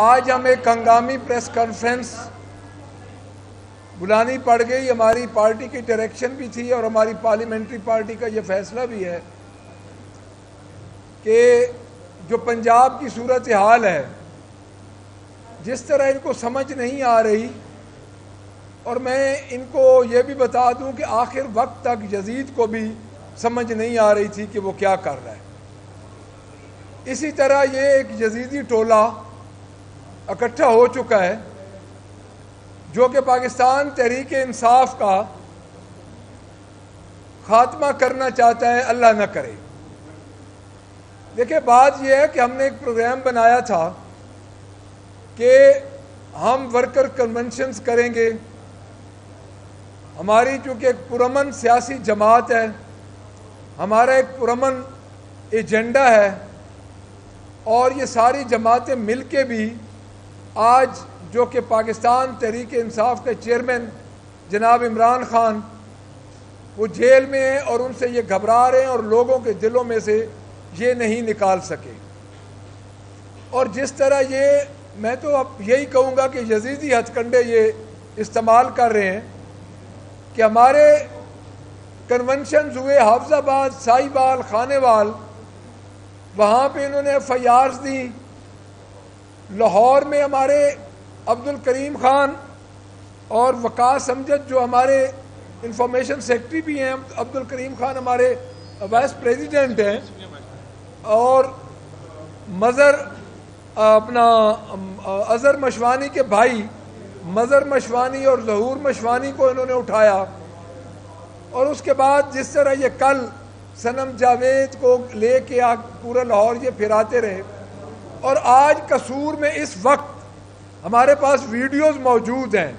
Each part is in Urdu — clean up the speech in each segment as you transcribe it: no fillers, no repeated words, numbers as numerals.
آج ہم ایک ہنگامی پریس کانفرنس بلانی پڑ گئی. ہماری پارٹی کی ڈائریکشن بھی تھی اور ہماری پارلیمنٹری پارٹی کا یہ فیصلہ بھی ہے کہ جو پنجاب کی صورتحال ہے جس طرح ان کو سمجھ نہیں آ رہی، اور میں ان کو یہ بھی بتا دوں کہ آخر وقت تک یزید کو بھی سمجھ نہیں آ رہی تھی کہ وہ کیا کر رہا ہے. اسی طرح یہ ایک یزیدی ٹولہ اکٹھا ہو چکا ہے جو کہ پاکستان تحریک انصاف کا خاتمہ کرنا چاہتا ہے. اللہ نہ کرے. دیکھیں، بات یہ ہے کہ ہم نے ایک پروگرام بنایا تھا کہ ہم ورکر کنونشنز کریں گے. ہماری چونکہ ایک پرامن سیاسی جماعت ہے، ہمارا ایک پرامن ایجنڈا ہے، اور یہ ساری جماعتیں مل کے بھی آج جو کہ پاکستان تحریک انصاف کے چیئرمین جناب عمران خان وہ جیل میں ہیں اور ان سے یہ گھبرا رہے ہیں اور لوگوں کے دلوں میں سے یہ نہیں نکال سکے. اور جس طرح یہ میں تو اب یہی کہوں گا کہ یزیدی ہتھ کنڈے یہ استعمال کر رہے ہیں کہ ہمارے کنونشنز ہوئے حافظ آباد، ساہیوال، خانے وال، وہاں پہ انہوں نے ایف آئی آرز دی. لاہور میں ہمارے عبدالکریم خان اور وقاص امجد جو ہمارے انفارمیشن سیکرٹری بھی ہیں، عبدالکریم خان ہمارے وائس پریزیڈنٹ ہیں، اور مظہر اپنا اظہر مشوانی کے بھائی مظہر مشوانی اور ظہور مشوانی کو انہوں نے اٹھایا. اور اس کے بعد جس طرح یہ کل صنم جاوید کو لے کے پورا لاہور یہ پھراتے رہے، اور آج قصور میں اس وقت ہمارے پاس ویڈیوز موجود ہیں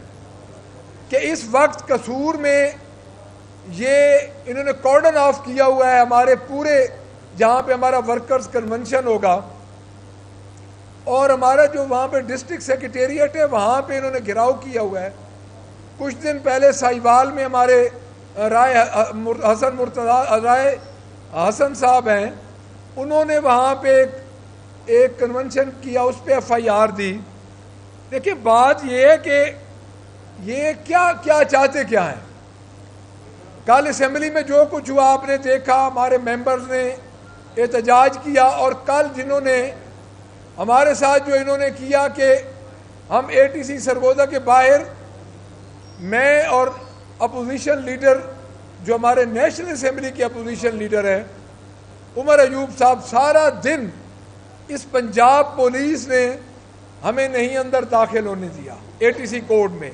کہ اس وقت قصور میں یہ انہوں نے کارڈن آف کیا ہوا ہے ہمارے پورے جہاں پہ ہمارا ورکرز کنونشن ہوگا، اور ہمارا جو وہاں پہ ڈسٹرکٹ سیکریٹریٹ ہے وہاں پہ انہوں نے گھراؤ کیا ہوا ہے. کچھ دن پہلے ساہیوال میں ہمارے رائے حسن صاحب ہیں، انہوں نے وہاں پہ ایک کنونشن کیا، اس پہ ایف آئی آر دی. دیکھیں، بات یہ ہے کہ یہ کیا چاہتے کیا ہیں. کل اسمبلی میں جو کچھ ہوا آپ نے دیکھا، ہمارے ممبرز نے احتجاج کیا، اور کل جنہوں نے ہمارے ساتھ جو انہوں نے کیا کہ ہم اے ٹی سی سرگودا کے باہر میں اور اپوزیشن لیڈر جو ہمارے نیشنل اسمبلی کے اپوزیشن لیڈر ہیں عمر ایوب صاحب، سارا دن اس پنجاب پولیس نے ہمیں نہیں اندر داخل ہونے دیا. اے ٹی سی کورٹ میں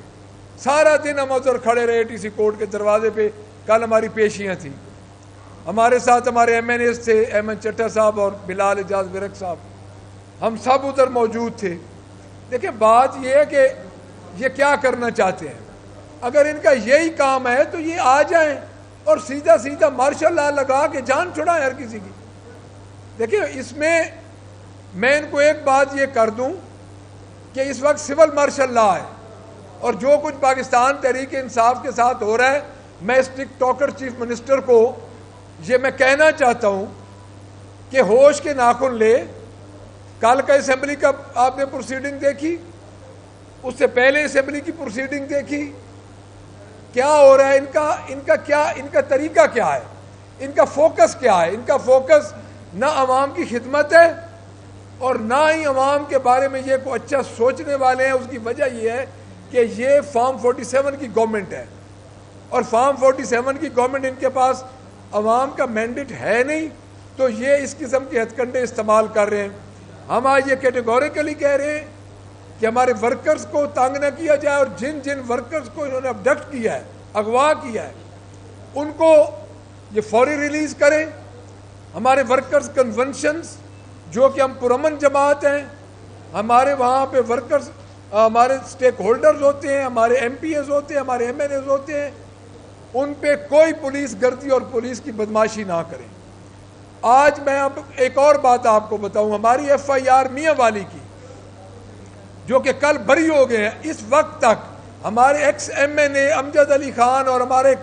سارا دن ہم ادھر کھڑے رہے. اے ٹی سی کورٹ کے دروازے پہ کل ہماری پیشیاں تھیں. ہمارے ساتھ ہمارے ایم این ایز تھے، احمد چٹھا صاحب اور بلال اعجاز ورک صاحب، ہم سب ادھر موجود تھے. دیکھیں، بات یہ ہے کہ یہ کیا کرنا چاہتے ہیں. اگر ان کا یہی کام ہے تو یہ آ جائیں اور سیدھا سیدھا مارشل لا لگا کے جان چھڑائیں ہر کسی کی. دیکھیں، اس میں ان کو ایک بات یہ کر دوں کہ اس وقت سول مارشل لا ہے، اور جو کچھ پاکستان تحریک انصاف کے ساتھ ہو رہا ہے، میں اس ٹک ٹاکر چیف منسٹر کو یہ میں کہنا چاہتا ہوں کہ ہوش کے ناخن لے. کل کا اسمبلی کا آپ نے پروسیڈنگ دیکھی، اس سے پہلے اسمبلی کی پروسیڈنگ دیکھی، کیا ہو رہا ہے. ان کا طریقہ کیا ہے، ان کا فوکس کیا ہے. ان کا فوکس نہ عوام کی خدمت ہے اور نہ ہی عوام کے بارے میں یہ کوئی اچھا سوچنے والے ہیں. اس کی وجہ یہ ہے کہ یہ فارم 47 کی گورنمنٹ ہے، اور فارم 47 کی گورنمنٹ ان کے پاس عوام کا مینڈیٹ ہے نہیں، تو یہ اس قسم کے ہتھ کنڈے استعمال کر رہے ہیں. ہم آج یہ کیٹیگوریکلی کہہ رہے ہیں کہ ہمارے ورکرز کو تنگ نہ کیا جائے، اور جن ورکرز کو انہوں نے ابڈکٹ کیا ہے، اغوا کیا ہے، ان کو یہ فوری ریلیز کریں. ہمارے ورکرز کنونشنز جو کہ ہم پرامن جماعت ہیں، ہمارے وہاں پہ ورکرز ہمارے سٹیک ہولڈرز ہوتے ہیں، ہمارے ایم پی ایز ہوتے ہیں، ہمارے ایم این ایز ہوتے ہیں، ان پہ کوئی پولیس گردی اور پولیس کی بدماشی نہ کریں. آج میں اب ایک اور بات آپ کو بتاؤں، ہماری ایف آئی آر میاں والی کی جو کہ کل بری ہو گئے ہیں، اس وقت تک ہمارے ایکس ایم این اے امجد علی خان اور ہمارے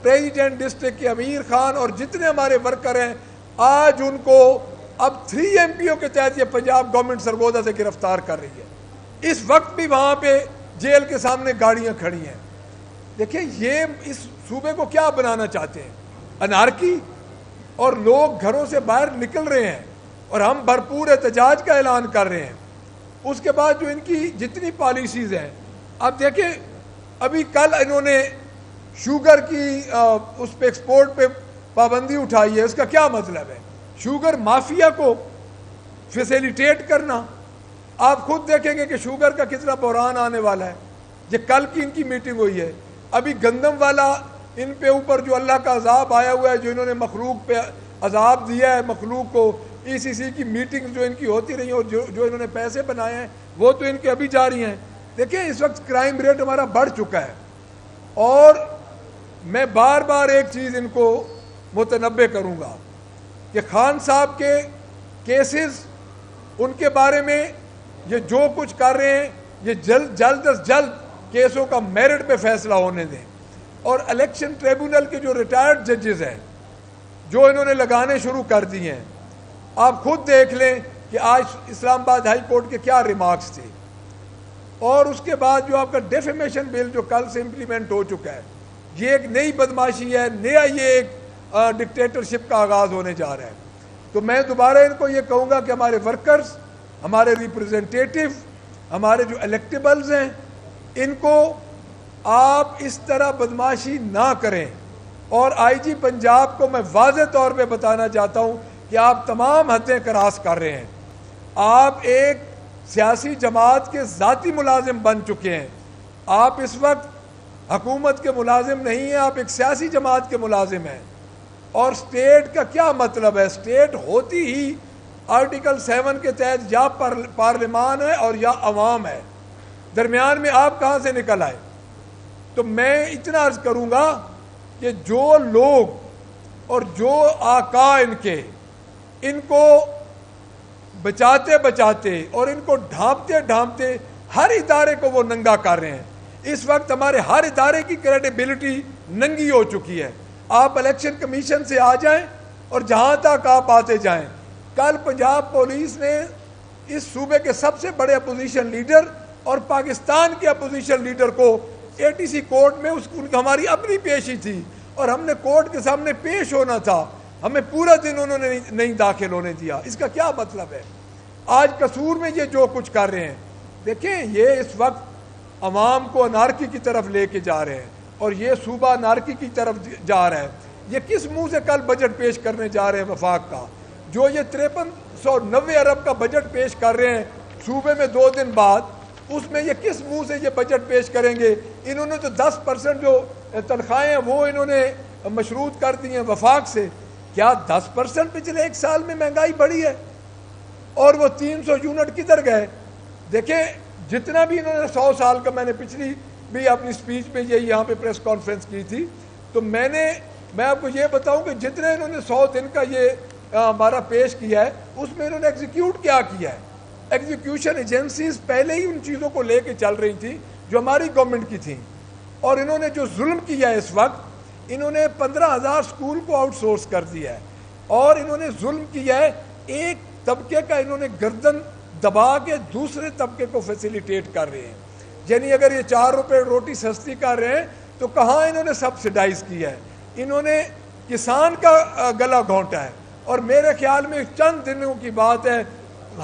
پریزیڈنٹ ڈسٹرکٹ کے امیر خان اور جتنے ہمارے ورکر ہیں، آج ان کو اب 3 ایم پی او کے تحت یہ پنجاب گورنمنٹ سرگودا سے گرفتار کر رہی ہے. اس وقت بھی وہاں پہ جیل کے سامنے گاڑیاں کھڑی ہیں. دیکھیں یہ اس صوبے کو کیا بنانا چاہتے ہیں؟ انارکی. اور لوگ گھروں سے باہر نکل رہے ہیں اور ہم بھرپور احتجاج کا اعلان کر رہے ہیں. اس کے بعد جو ان کی جتنی پالیسیز ہیں، اب دیکھیں ابھی کل انہوں نے شوگر کی اس پہ ایکسپورٹ پہ پابندی اٹھائی ہے. اس کا کیا مطلب ہے؟ شوگر مافیا کو فیسیلیٹیٹ کرنا. آپ خود دیکھیں گے کہ شوگر کا کتنا بحران آنے والا ہے. یہ کل کی ان کی میٹنگ ہوئی ہے. ابھی گندم والا ان پہ اوپر جو اللہ کا عذاب آیا ہوا ہے، جو انہوں نے مخلوق پہ عذاب دیا ہے مخلوق کو، ای سی سی کی میٹنگ جو ان کی ہوتی رہی اور جو انہوں نے پیسے بنائے ہیں وہ تو ان کے ابھی جاری ہیں. دیکھیں اس وقت کرائم ریٹ ہمارا بڑھ چکا ہے. اور میں بار بار ایک چیز ان کو متنبہ کروں گا کہ خان صاحب کے کیسز، ان کے بارے میں یہ جو کچھ کر رہے ہیں یہ جلد از جلد کیسوں کا میرٹ پہ فیصلہ ہونے دیں. اور الیکشن ٹریبونل کے جو ریٹائرڈ ججز ہیں جو انہوں نے لگانے شروع کر دیے ہیں، آپ خود دیکھ لیں کہ آج اسلام آباد ہائی کورٹ کے کیا ریمارکس تھے. اور اس کے بعد جو آپ کا ڈیفیمیشن بل جو کل سے امپلیمنٹ ہو چکا ہے، یہ ایک نئی بدماشی ہے، نیا یہ ایک ڈکٹیٹرشپ کا آغاز ہونے جا رہا ہے. تو میں دوبارہ ان کو یہ کہوں گا کہ ہمارے ورکرز، ہمارے ریپرزنٹیٹیو، ہمارے جو الیکٹیبلز ہیں، ان کو آپ اس طرح بدماشی نہ کریں. اور آئی جی پنجاب کو میں واضح طور پہ بتانا چاہتا ہوں کہ آپ تمام حدیں کراس کر رہے ہیں. آپ ایک سیاسی جماعت کے ذاتی ملازم بن چکے ہیں. آپ اس وقت حکومت کے ملازم نہیں ہیں، آپ ایک سیاسی جماعت کے ملازم ہیں. اور سٹیٹ کا کیا مطلب ہے؟ سٹیٹ ہوتی ہی آرٹیکل 7 کے تحت یا پارلیمان ہے اور یا عوام ہے. درمیان میں آپ کہاں سے نکل آئے؟ تو میں اتنا عرض کروں گا کہ جو لوگ اور جو آقا ان کو بچاتے بچاتے اور ان کو ڈھانپتے ڈھانپتے ہر ادارے کو وہ ننگا کر رہے ہیں. اس وقت ہمارے ہر ادارے کی کریڈیبلٹی ننگی ہو چکی ہے. آپ الیکشن کمیشن سے آ جائیں اور جہاں تک آپ آتے جائیں. کل پنجاب پولیس نے اس صوبے کے سب سے بڑے اپوزیشن لیڈر اور پاکستان کے اپوزیشن لیڈر کو اے ٹی سی کورٹ میں ہماری اپنی پیشی تھی اور ہم نے کورٹ کے سامنے پیش ہونا تھا، ہمیں پورا دن انہوں نے نہیں داخل ہونے دیا. اس کا کیا مطلب ہے؟ آج قصور میں یہ جو کچھ کر رہے ہیں، دیکھیں یہ اس وقت عوام کو انارکی کی طرف لے کے جا رہے ہیں اور یہ صوبہ انارکی کی طرف جا رہا ہے. یہ کس منہ سے کل بجٹ پیش کرنے جا رہے ہیں وفاق کا؟ جو یہ 5390 ارب کا بجٹ پیش کر رہے ہیں صوبے میں 2 دن بعد، اس میں یہ کس منہ سے یہ بجٹ پیش کریں گے؟ انہوں نے تو 10% جو تنخواہیں ہیں وہ انہوں نے مشروط کر دی ہیں وفاق سے. کیا 10% پچھلے 1 سال میں مہنگائی بڑھی ہے؟ اور وہ 300 یونٹ کدھر گئے؟ دیکھیں جتنا بھی انہوں نے 100 سال کا، میں نے پچھلی بھی اپنی سپیچ میں یہ یہاں پہ پریس کانفرنس کی تھی، تو میں آپ کو یہ بتاؤں کہ جتنے انہوں نے 100 دن کا یہ ہمارا پیش کیا ہے، اس میں انہوں نے ایگزیکیوٹ کیا ہے. ایگزیکیوشن ایجنسیز پہلے ہی ان چیزوں کو لے کے چل رہی تھیں جو ہماری گورنمنٹ کی تھیں. اور انہوں نے جو ظلم کیا ہے اس وقت، انہوں نے 15,000 اسکول کو آؤٹ سورس کر دیا ہے. اور انہوں نے ظلم کیا ہے، ایک طبقے کا انہوں نے گردن دبا کے دوسرے طبقے کو فیسیلیٹیٹ کر رہے ہیں. یعنی اگر یہ 4 روپے روٹی سستی کر رہے ہیں تو کہاں انہوں نے سبسیڈائز کیا ہے؟ انہوں نے کسان کا گلا گھونٹا ہے. اور میرے خیال میں چند دنوں کی بات ہے،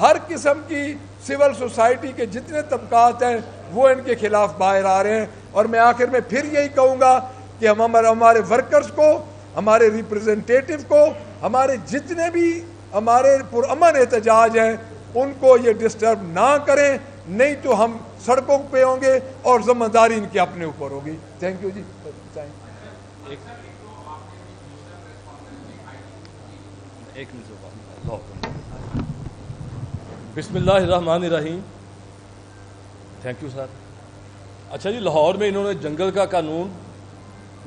ہر قسم کی سول سوسائٹی کے جتنے طبقات ہیں وہ ان کے خلاف باہر آ رہے ہیں. اور میں آخر میں پھر یہی کہوں گا کہ ہمارے ورکرز کو، ہمارے ریپرزنٹیٹیو کو، ہمارے جتنے بھی ہمارے پرامن احتجاج ہیں ان کو یہ ڈسٹرب نہ کریں، نہیں تو ہم سڑکوں پہ ہوں گے اور ذمہ داری ان کے اپنے اوپر ہوگی. تھینک یو جی. بسم اللہ الرحمن الرحیم. Thank you sir. اچھا جی، لاہور میں انہوں نے جنگل کا قانون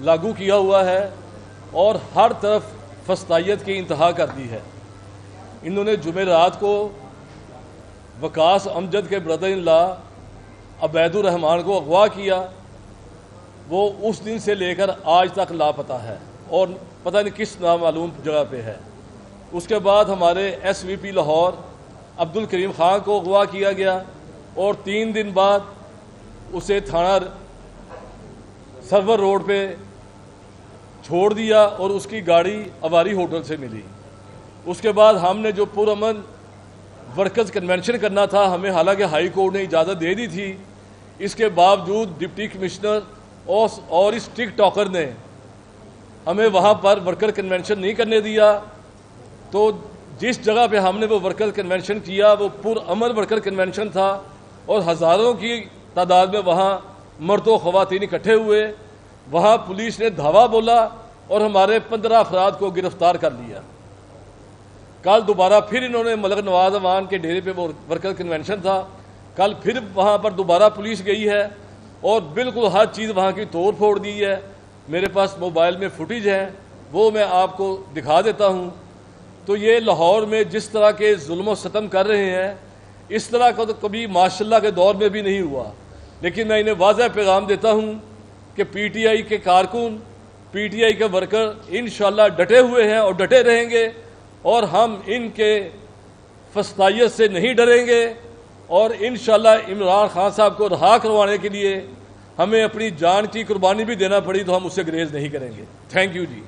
لاگو کیا ہوا ہے اور ہر طرف فسطائیت کی انتہا کر دی ہے. انہوں نے جمعرات کو وقاص امجد کے بردر ان لا عبید الرحمان کو اغوا کیا. وہ اس دن سے لے کر آج تک لاپتہ ہے اور پتہ نہیں کس نامعلوم جگہ پہ ہے. اس کے بعد ہمارے ایس وی پی لاہور عبد الکریم خان کو اغوا کیا گیا. اور 3 دن بعد اسے تھانہ سرور روڈ پہ چھوڑ دیا اور اس کی گاڑی اواری ہوٹل سے ملی۔ اس کے بعد ہم نے جو پرامن ورکرز کنونشن کرنا تھا، ہمیں حالانکہ ہائی کورٹ نے اجازت دے دی تھی، اس کے باوجود ڈپٹی کمشنر اور اس ٹک ٹاکر نے ہمیں وہاں پر ورکر کنونشن نہیں کرنے دیا۔ تو جس جگہ پہ ہم نے وہ ورکر کنونشن کیا وہ پرامن ورکر کنونشن تھا، اور ہزاروں کی تعداد میں وہاں مرد و خواتین اکٹھے ہوئے۔ وہاں پولیس نے دھاوا بولا اور ہمارے 15 افراد کو گرفتار کر لیا۔ کل دوبارہ پھر انہوں نے ملک نواز امان کے ڈیرے پہ وہ ورکر کنونشن تھا، کل پھر وہاں پر دوبارہ پولیس گئی ہے اور بالکل ہر چیز وہاں کی توڑ پھوڑ دی ہے۔ میرے پاس موبائل میں فوٹیج ہے، وہ میں آپ کو دکھا دیتا ہوں۔ تو یہ لاہور میں جس طرح کے ظلم و ستم کر رہے ہیں، اس طرح کا تو کبھی ماشاء اللہ کے دور میں بھی نہیں ہوا۔ لیکن میں انہیں واضح پیغام دیتا ہوں کہ پی ٹی آئی کے کارکن، پی ٹی آئی کے ورکر انشاءاللہ ڈٹے ہوئے ہیں اور ڈٹے رہیں گے، اور ہم ان کے فسطائیت سے نہیں ڈریں گے، اور انشاءاللہ عمران خان صاحب کو رہا کروانے کے لیے ہمیں اپنی جان کی قربانی بھی دینا پڑی تو ہم اس سے گریز نہیں کریں گے۔ Thank you G.